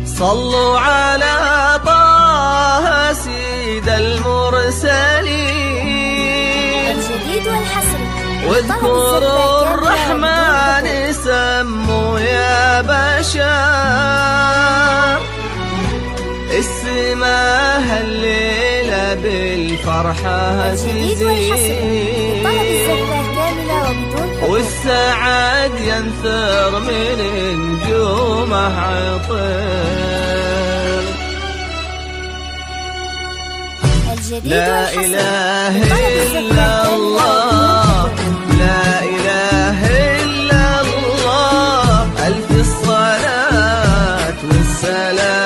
صلوا على طه سيد المرسلين، الجديد والحصري. واذكروا الرحمن سموا يا بشر، السماء الليلة بالفرحة تزيد، والسعد ينثر من نجومه عطر. لا إله إلا الله، لا إله إلا الله، ألف الصلاة والسلام